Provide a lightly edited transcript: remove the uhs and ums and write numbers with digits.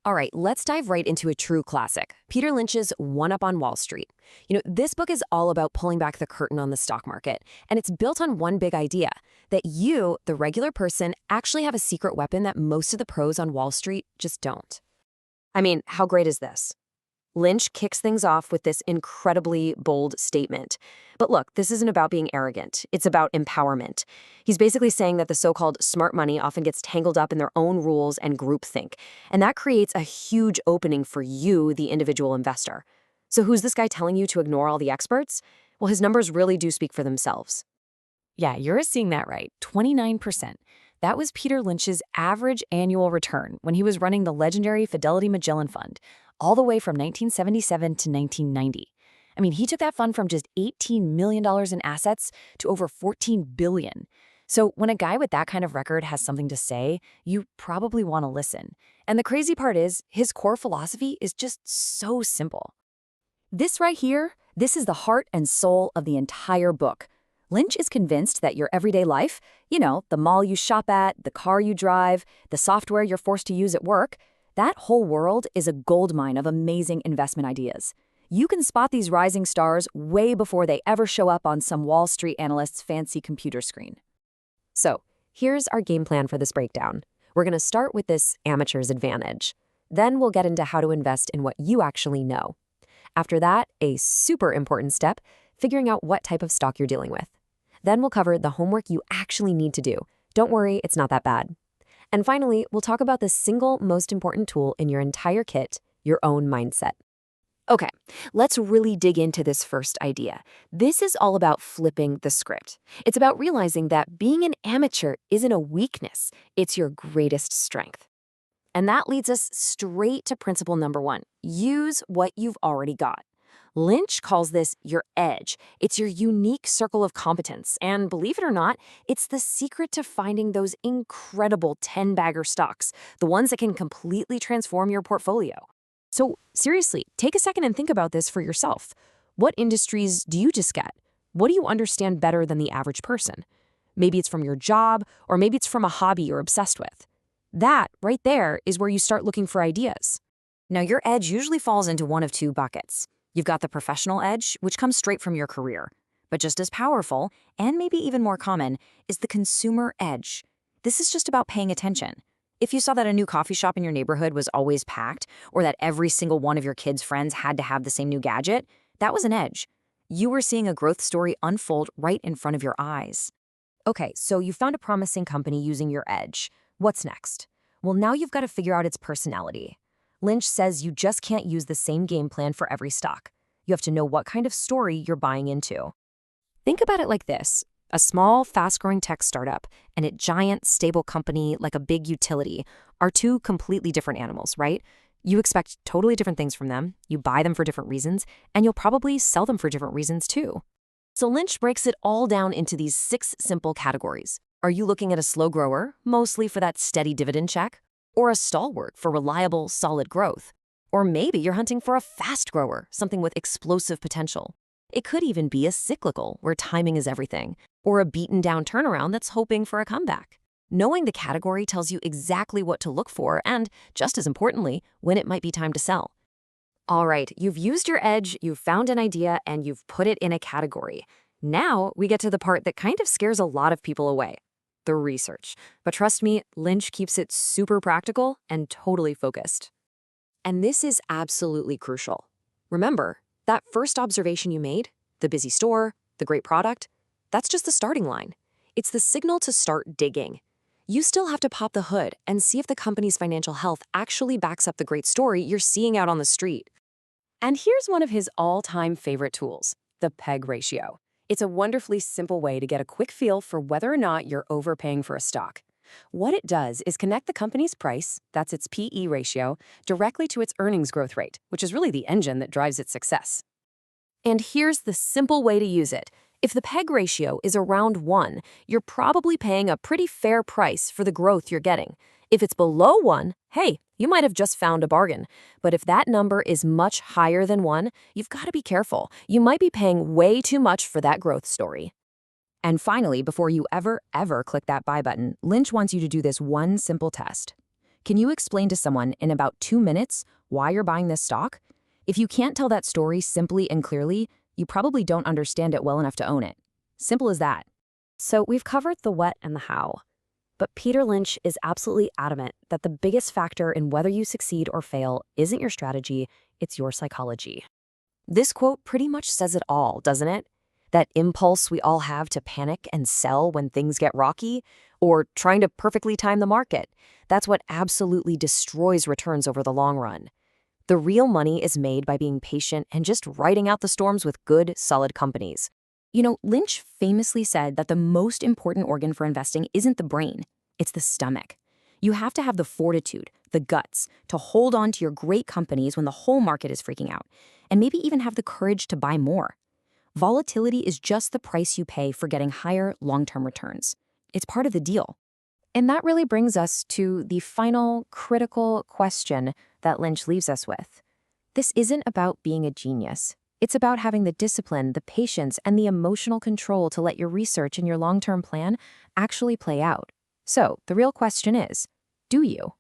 All right, let's dive right into a true classic, Peter Lynch's One Up on Wall Street. This book is all about pulling back the curtain on the stock market, and it's built on one big idea, that you, the regular person, actually have a secret weapon that most of the pros on Wall Street just don't. I mean, how great is this? Lynch kicks things off with this incredibly bold statement. But look, this isn't about being arrogant. It's about empowerment. He's basically saying that the so-called smart money often gets tangled up in their own rules and groupthink. And that creates a huge opening for you, the individual investor. So who's this guy telling you to ignore all the experts? Well, his numbers really do speak for themselves. Yeah, you're seeing that right, 29%. That was Peter Lynch's average annual return when he was running the legendary Fidelity Magellan Fund, all the way from 1977 to 1990. I mean, he took that fund from just $18 million in assets to over $14 billion. So when a guy with that kind of record has something to say, you probably want to listen. And the crazy part is, his core philosophy is just so simple. This right here, this is the heart and soul of the entire book. Lynch is convinced that your everyday life, the mall you shop at, the car you drive, the software you're forced to use at work, that whole world is a goldmine of amazing investment ideas. You can spot these rising stars way before they ever show up on some Wall Street analyst's fancy computer screen. So, here's our game plan for this breakdown. We're going to start with this amateur's advantage. Then we'll get into how to invest in what you actually know. After that, a super important step, figuring out what type of stock you're dealing with. Then we'll cover the homework you actually need to do. Don't worry, it's not that bad. And finally, we'll talk about the single most important tool in your entire kit, your own mindset. Okay, let's really dig into this first idea. This is all about flipping the script. It's about realizing that being an amateur isn't a weakness, it's your greatest strength. And that leads us straight to principle number 1. Use what you've already got. Lynch calls this your edge. It's your unique circle of competence. And believe it or not, it's the secret to finding those incredible 10-bagger stocks, the ones that can completely transform your portfolio. So seriously, take a second and think about this for yourself. What industries do you just get? What do you understand better than the average person? Maybe it's from your job, or maybe it's from a hobby you're obsessed with. That, right there, is where you start looking for ideas. Now, your edge usually falls into one of two buckets. You've got the professional edge, which comes straight from your career. But just as powerful, and maybe even more common, is the consumer edge. This is just about paying attention. If you saw that a new coffee shop in your neighborhood was always packed, or that every single one of your kids' friends had to have the same new gadget, that was an edge. You were seeing a growth story unfold right in front of your eyes. Okay, so you found a promising company using your edge. What's next? Well, now you've got to figure out its personality. Lynch says you just can't use the same game plan for every stock. You have to know what kind of story you're buying into. Think about it like this. A small, fast-growing tech startup and a giant, stable company like a big utility are two completely different animals, right? You expect totally different things from them, you buy them for different reasons, and you'll probably sell them for different reasons too. So Lynch breaks it all down into these 6 simple categories. Are you looking at a slow grower, mostly for that steady dividend check? Or a stalwart for reliable, solid growth? Or maybe you're hunting for a fast grower, something with explosive potential. It could even be a cyclical, where timing is everything, or a beaten-down turnaround that's hoping for a comeback. Knowing the category tells you exactly what to look for and, just as importantly, when it might be time to sell. All right, you've used your edge, you've found an idea, and you've put it in a category. Now we get to the part that kind of scares a lot of people away. The research. But trust me, Lynch keeps it super practical and totally focused. And this is absolutely crucial. Remember, that first observation you made, the busy store, the great product, that's just the starting line. It's the signal to start digging. You still have to pop the hood and see if the company's financial health actually backs up the great story you're seeing out on the street. And here's one of his all-time favorite tools, the PEG ratio. It's a wonderfully simple way to get a quick feel for whether or not you're overpaying for a stock. What it does is connect the company's price, that's its PE ratio, directly to its earnings growth rate, which is really the engine that drives its success. And here's the simple way to use it. If the PEG ratio is around 1, you're probably paying a pretty fair price for the growth you're getting. If it's below 1, hey, you might have just found a bargain. But if that number is much higher than 1, you've got to be careful. You might be paying way too much for that growth story. And finally, before you ever click that buy button, Lynch wants you to do this one simple test. Can you explain to someone in about 2 minutes why you're buying this stock? If you can't tell that story simply and clearly, you probably don't understand it well enough to own it. Simple as that. So we've covered the what and the how. But Peter Lynch is absolutely adamant that the biggest factor in whether you succeed or fail isn't your strategy, it's your psychology. This quote pretty much says it all, doesn't it? That impulse we all have to panic and sell when things get rocky, or trying to perfectly time the market. That's what absolutely destroys returns over the long run. The real money is made by being patient and just riding out the storms with good, solid companies. Lynch famously said that the most important organ for investing isn't the brain, it's the stomach. You have to have the fortitude, the guts, to hold on to your great companies when the whole market is freaking out, and maybe even have the courage to buy more. Volatility is just the price you pay for getting higher long-term returns. It's part of the deal. And that really brings us to the final critical question that Lynch leaves us with. This isn't about being a genius. It's about having the discipline, the patience, and the emotional control to let your research and your long-term plan actually play out. So, the real question is, do you?